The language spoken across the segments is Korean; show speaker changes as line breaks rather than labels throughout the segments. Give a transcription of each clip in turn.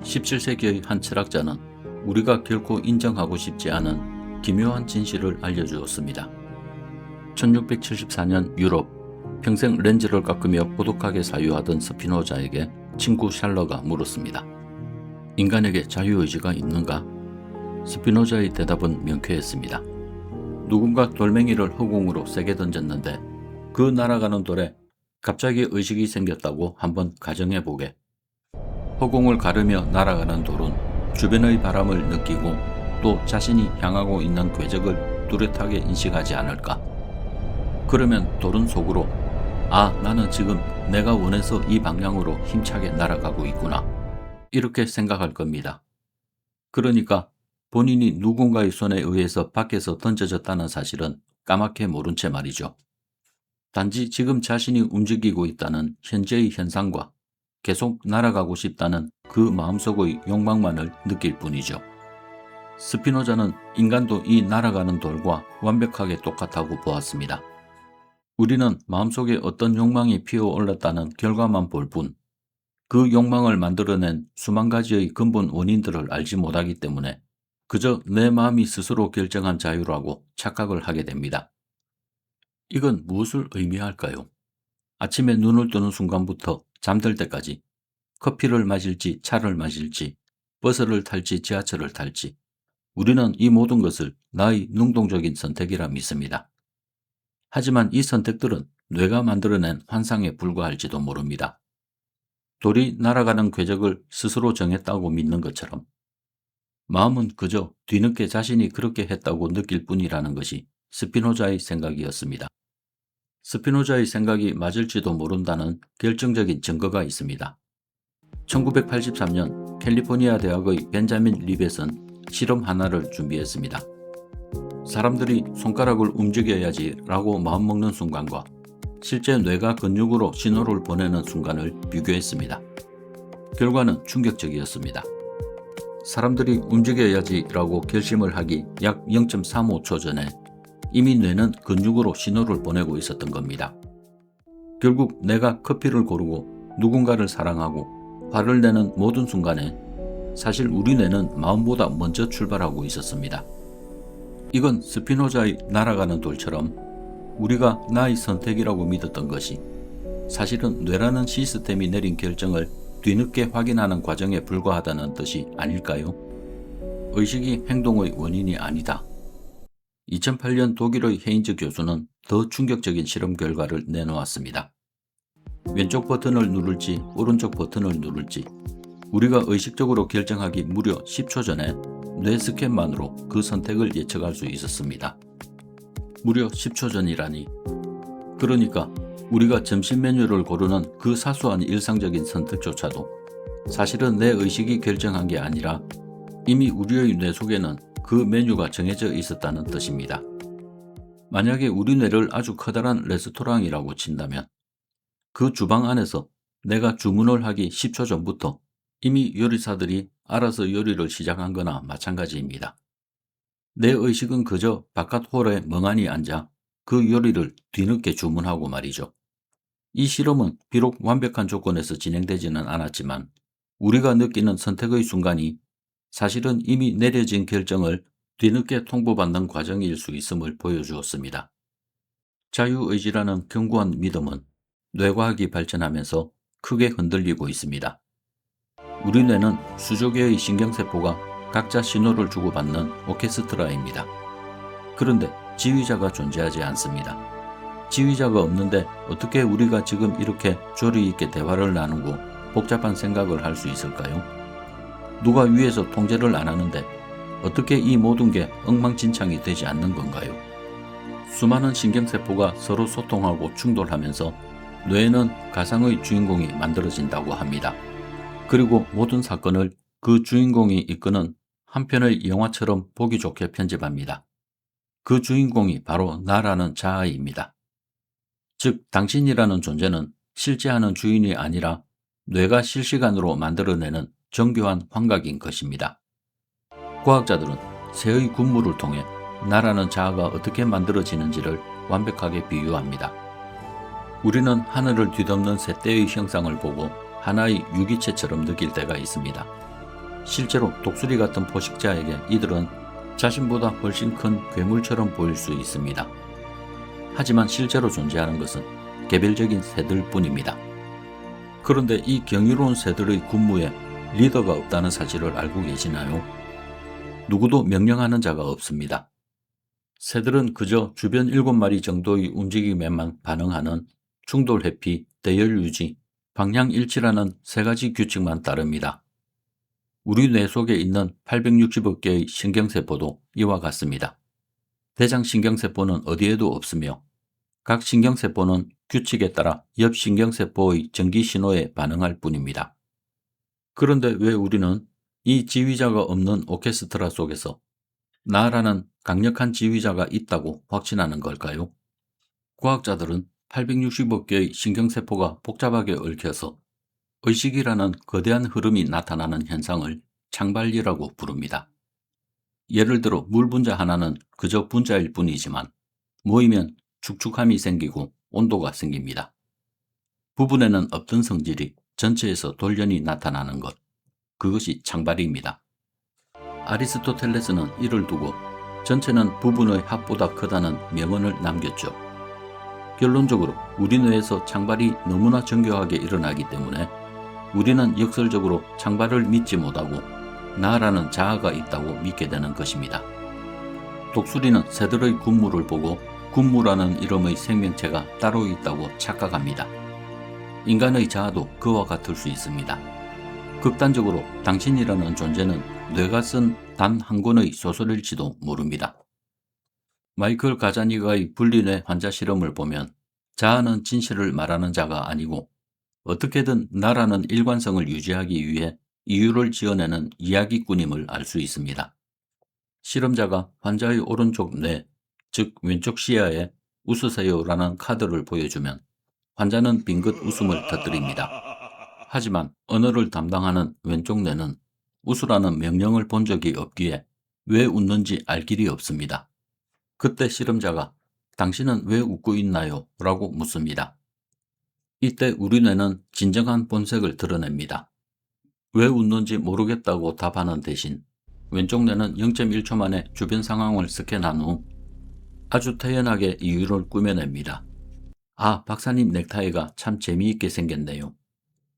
(17세기의) 한 철학자는 우리가 결코 인정하고 싶지 않은 기묘한 진실을 알려주었습니다. 1674년 유럽, 평생 렌즈를 깎으며 고독하게 사유하던 스피노자에게 친구 샬러가 물었습니다. 인간에게 자유의지가 있는가? 스피노자의 대답은 명쾌했습니다. 누군가 돌멩이를 허공으로 세게 던졌는데 그 날아가는 돌에 갑자기 의식이 생겼다고 한번 가정해보게. 허공을 가르며 날아가는 돌은 주변의 바람을 느끼고 또 자신이 향하고 있는 궤적을 뚜렷하게 인식하지 않을까? 그러면 돌은 속으로 아, 나는 지금 내가 원해서 이 방향으로 힘차게 날아가고 있구나. 이렇게 생각할 겁니다. 그러니까 본인이 누군가의 손에 의해서 밖에서 던져졌다는 사실은 까맣게 모른 채 말이죠. 단지 지금 자신이 움직이고 있다는 현재의 현상과 계속 날아가고 싶다는 그 마음속의 욕망만을 느낄 뿐이죠. 스피노자는 인간도 이 날아가는 돌과 완벽하게 똑같다고 보았습니다. 우리는 마음속에 어떤 욕망이 피어올랐다는 결과만 볼 뿐, 그 욕망을 만들어낸 수만 가지의 근본 원인들을 알지 못하기 때문에 그저 내 마음이 스스로 결정한 자유라고 착각을 하게 됩니다. 이건 무엇을 의미할까요? 아침에 눈을 뜨는 순간부터 잠들 때까지 커피를 마실지 차를 마실지 버스를 탈지 지하철을 탈지 우리는 이 모든 것을 나의 능동적인 선택이라 믿습니다. 하지만 이 선택들은 뇌가 만들어낸 환상에 불과할지도 모릅니다. 돌이 날아가는 궤적을 스스로 정했다고 믿는 것처럼 마음은 그저 뒤늦게 자신이 그렇게 했다고 느낄 뿐이라는 것이 스피노자의 생각이었습니다. 스피노자의 생각이 맞을지도 모른다는 결정적인 증거가 있습니다. 1983년 캘리포니아 대학의 벤자민 리벳은 실험 하나를 준비했습니다. 사람들이 손가락을 움직여야지 라고 마음먹는 순간과 실제 뇌가 근육으로 신호를 보내는 순간을 비교했습니다. 결과는 충격적이었습니다. 사람들이 움직여야지 라고 결심을 하기 약 0.35초 전에 이미 뇌는 근육으로 신호를 보내고 있었던 겁니다. 결국 내가 커피를 고르고 누군가를 사랑하고 화를 내는 모든 순간에 사실 우리 뇌는 마음보다 먼저 출발하고 있었습니다. 이건 스피노자의 날아가는 돌처럼 우리가 나의 선택이라고 믿었던 것이 사실은 뇌라는 시스템이 내린 결정을 뒤늦게 확인하는 과정에 불과하다는 뜻이 아닐까요? 의식이 행동의 원인이 아니다. 2008년 독일의 헤인즈 교수는 더 충격적인 실험 결과를 내놓았습니다. 왼쪽 버튼을 누를지 오른쪽 버튼을 누를지 우리가 의식적으로 결정하기 무려 10초 전에 뇌 스캔만으로 그 선택을 예측할 수 있었습니다. 무려 10초 전이라니. 그러니까 우리가 점심 메뉴를 고르는 그 사소한 일상적인 선택조차도 사실은 내 의식이 결정한 게 아니라 이미 우리의 뇌 속에는 그 메뉴가 정해져 있었다는 뜻입니다. 만약에 우리 뇌를 아주 커다란 레스토랑이라고 친다면 그 주방 안에서 내가 주문을 하기 10초 전부터 이미 요리사들이 알아서 요리를 시작한 거나 마찬가지입니다. 내 의식은 그저 바깥 홀에 멍하니 앉아 그 요리를 뒤늦게 주문하고 말이죠. 이 실험은 비록 완벽한 조건에서 진행되지는 않았지만 우리가 느끼는 선택의 순간이 사실은 이미 내려진 결정을 뒤늦게 통보받는 과정일 수 있음을 보여주었습니다. 자유의지라는 견고한 믿음은 뇌과학이 발전하면서 크게 흔들리고 있습니다. 우리 뇌는 수조 개의 신경세포가 각자 신호를 주고받는 오케스트라입니다. 그런데 지휘자가 존재하지 않습니다. 지휘자가 없는데 어떻게 우리가 지금 이렇게 조리 있게 대화를 나누고 복잡한 생각을 할 수 있을까요? 누가 위에서 통제를 안 하는데 어떻게 이 모든 게 엉망진창이 되지 않는 건가요? 수많은 신경세포가 서로 소통하고 충돌하면서 뇌에는 가상의 주인공이 만들어진다고 합니다. 그리고 모든 사건을 그 주인공이 이끄는 한 편의 영화처럼 보기 좋게 편집합니다. 그 주인공이 바로 나라는 자아입니다. 즉, 당신이라는 존재는 실제하는 주인이 아니라 뇌가 실시간으로 만들어내는 정교한 환각인 것입니다. 과학자들은 새의 군무를 통해 나라는 자아가 어떻게 만들어지는지를 완벽하게 비유합니다. 우리는 하늘을 뒤덮는 새떼의 형상을 보고 하나의 유기체처럼 느낄 때가 있습니다. 실제로 독수리 같은 포식자에게 이들은 자신보다 훨씬 큰 괴물처럼 보일 수 있습니다. 하지만 실제로 존재하는 것은 개별적인 새들 뿐입니다. 그런데 이 경이로운 새들의 군무에 리더가 없다는 사실을 알고 계시나요? 누구도 명령하는 자가 없습니다. 새들은 그저 주변 7마리 정도의 움직임에만 반응하는 충돌 회피, 대열 유지, 방향 일치라는 3가지 규칙만 따릅니다. 우리 뇌 속에 있는 860억 개의 신경세포도 이와 같습니다. 대장신경세포는 어디에도 없으며 각 신경세포는 규칙에 따라 옆 신경세포의 전기신호에 반응할 뿐입니다. 그런데 왜 우리는 이 지휘자가 없는 오케스트라 속에서 나라는 강력한 지휘자가 있다고 확신하는 걸까요? 과학자들은 860억 개의 신경세포가 복잡하게 얽혀서 의식이라는 거대한 흐름이 나타나는 현상을 창발리라고 부릅니다. 예를 들어 물 분자 하나는 그저 분자일 뿐이지만 모이면 축축함이 생기고 온도가 생깁니다. 부분에는 없던 성질이 전체에서 돌연히 나타나는 것, 그것이 창발입니다. 아리스토텔레스는 이를 두고 전체는 부분의 합보다 크다는 명언을 남겼죠. 결론적으로 우리 뇌에서 창발이 너무나 정교하게 일어나기 때문에 우리는 역설적으로 창발을 믿지 못하고 나라는 자아가 있다고 믿게 되는 것입니다. 독수리는 새들의 군무를 보고 군무라는 이름의 생명체가 따로 있다고 착각합니다. 인간의 자아도 그와 같을 수 있습니다. 극단적으로 당신이라는 존재는 뇌가 쓴 단 한 권의 소설일지도 모릅니다. 마이클 가자니가의 분리뇌 환자 실험을 보면 자아는 진실을 말하는 자가 아니고 어떻게든 나라는 일관성을 유지하기 위해 이유를 지어내는 이야기꾼임을 알 수 있습니다. 실험자가 환자의 오른쪽 뇌, 즉 왼쪽 시야에 웃으세요라는 카드를 보여주면 환자는 빙긋 웃음을 터뜨립니다. 하지만 언어를 담당하는 왼쪽 뇌는 웃으라는 명령을 본 적이 없기에 왜 웃는지 알 길이 없습니다. 그때 실험자가 당신은 왜 웃고 있나요? 라고 묻습니다. 이때 우리 뇌는 진정한 본색을 드러냅니다. 왜 웃는지 모르겠다고 답하는 대신 왼쪽 뇌는 0.1초 만에 주변 상황을 스캔한 후 아주 태연하게 이유를 꾸며냅니다. 아, 박사님 넥타이가 참 재미있게 생겼네요.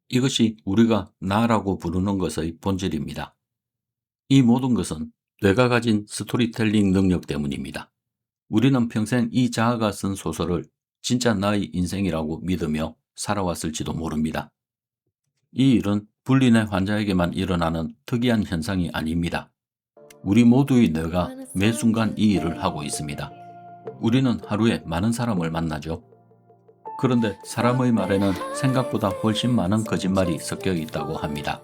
이것이 우리가 나라고 부르는 것의 본질입니다. 이 모든 것은 뇌가 가진 스토리텔링 능력 때문입니다. 우리는 평생 이 자아가 쓴 소설을 진짜 나의 인생이라고 믿으며 살아왔을지도 모릅니다. 이 일은 분리뇌 환자에게만 일어나는 특이한 현상이 아닙니다. 우리 모두의 뇌가 매 순간 이 일을 하고 있습니다. 우리는 하루에 많은 사람을 만나죠. 그런데 사람의 말에는 생각보다 훨씬 많은 거짓말이 섞여 있다고 합니다.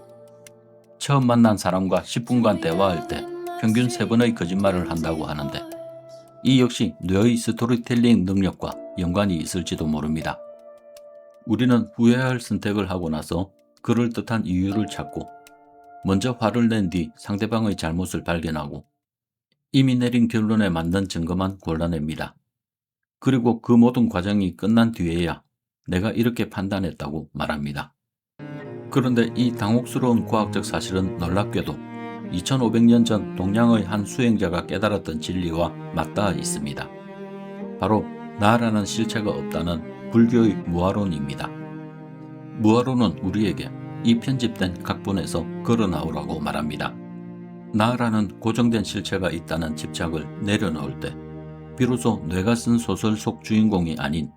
처음 만난 사람과 10분간 대화할 때 평균 3번의 거짓말을 한다고 하는데 이 역시 뇌의 스토리텔링 능력과 연관이 있을지도 모릅니다. 우리는 후회할 선택을 하고 나서 그럴듯한 이유를 찾고 먼저 화를 낸 뒤 상대방의 잘못을 발견하고 이미 내린 결론에 맞는 증거만 골라냅니다. 그리고 그 모든 과정이 끝난 뒤에야 내가 이렇게 판단했다고 말합니다. 그런데 이 당혹스러운 과학적 사실은 놀랍게도 2500년 전 동양의 한 수행자가 깨달았던 진리와 맞닿아 있습니다. 바로 나라는 실체가 없다는 불교의 무아론입니다. 무아론은 우리에게 이 편집된 각본에서 걸어나오라고 말합니다. 나라는 고정된 실체가 있다는 집착을 내려놓을 때 비로소 뇌가 쓴 소설 속 주인공이 아닌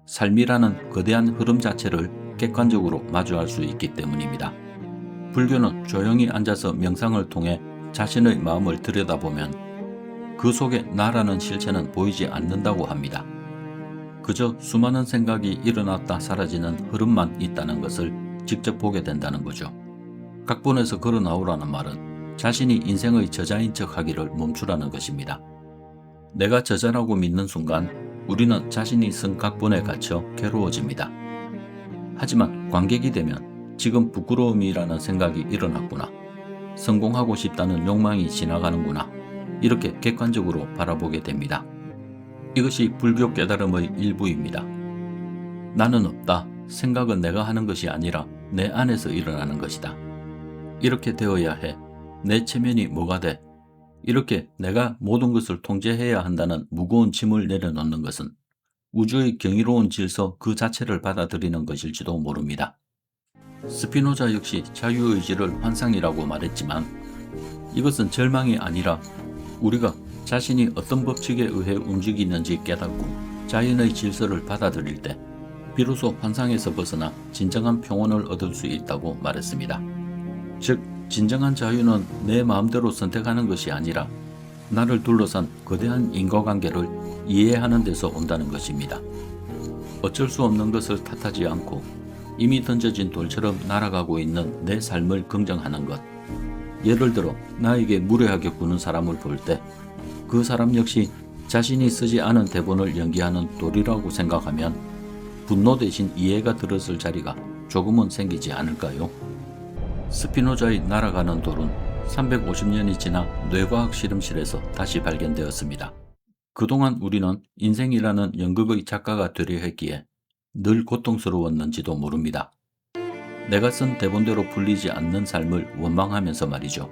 삶이라는 거대한 흐름 자체를 객관적으로 마주할 수 있기 때문입니다. 불교는 조용히 앉아서 명상을 통해 자신의 마음을 들여다보면 그 속에 나라는 실체는 보이지 않는다고 합니다. 그저 수많은 생각이 일어났다 사라지는 흐름만 있다는 것을 직접 보게 된다는 거죠. 각본에서 걸어나오라는 말은 자신이 인생의 저자인 척 하기를 멈추라는 것입니다. 내가 저자라고 믿는 순간 우리는 자신이 쓴 각본에 갇혀 괴로워집니다. 하지만 관객이 되면 지금 부끄러움이라는 생각이 일어났구나. 성공하고 싶다는 욕망이 지나가는구나. 이렇게 객관적으로 바라보게 됩니다. 이것이 불교 깨달음의 일부입니다. 나는 없다. 생각은 내가 하는 것이 아니라 내 안에서 일어나는 것이다. 이렇게 되어야 해. 내 체면이 뭐가 돼? 이렇게 내가 모든 것을 통제해야 한다는 무거운 짐을 내려놓는 것은 우주의 경이로운 질서 그 자체를 받아들이는 것일지도 모릅니다. 스피노자 역시 자유의지를 환상이라고 말했지만 이것은 절망이 아니라 우리가 자신이 어떤 법칙에 의해 움직이는지 깨닫고 자연의 질서를 받아들일 때 비로소 환상에서 벗어나 진정한 평온을 얻을 수 있다고 말했습니다. 즉, 진정한 자유는 내 마음대로 선택하는 것이 아니라 나를 둘러싼 거대한 인과관계를 이해하는 데서 온다는 것입니다. 어쩔 수 없는 것을 탓하지 않고 이미 던져진 돌처럼 날아가고 있는 내 삶을 긍정하는 것. 예를 들어 나에게 무례하게 구는 사람을 볼 때 그 사람 역시 자신이 쓰지 않은 대본을 연기하는 돌이라고 생각하면 분노 대신 이해가 들었을 자리가 조금은 생기지 않을까요? 스피노자의 날아가는 돌은 350년이 지나 뇌과학 실험실에서 다시 발견되었습니다. 그동안 우리는 인생이라는 연극의 작가가 되려 했기에 늘 고통스러웠는지도 모릅니다. 내가 쓴 대본대로 풀리지 않는 삶을 원망하면서 말이죠.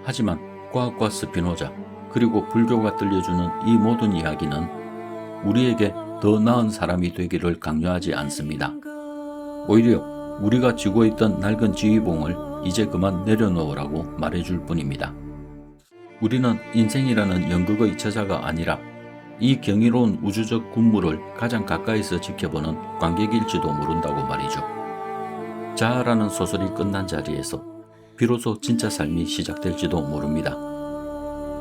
하지만 과학과 스피노자 그리고 불교가 들려주는 이 모든 이야기는 우리에게 더 나은 사람이 되기를 강요하지 않습니다. 오히려 우리가 쥐고 있던 낡은 지휘봉을 이제 그만 내려놓으라고 말해줄 뿐입니다. 우리는 인생이라는 연극의 저자가 아니라 이 경이로운 우주적 군무를 가장 가까이서 지켜보는 관객일지도 모른다고 말이죠. 자아라는 소설이 끝난 자리에서 비로소 진짜 삶이 시작될지도 모릅니다.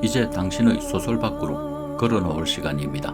이제 당신의 소설 밖으로 걸어놓을 시간입니다.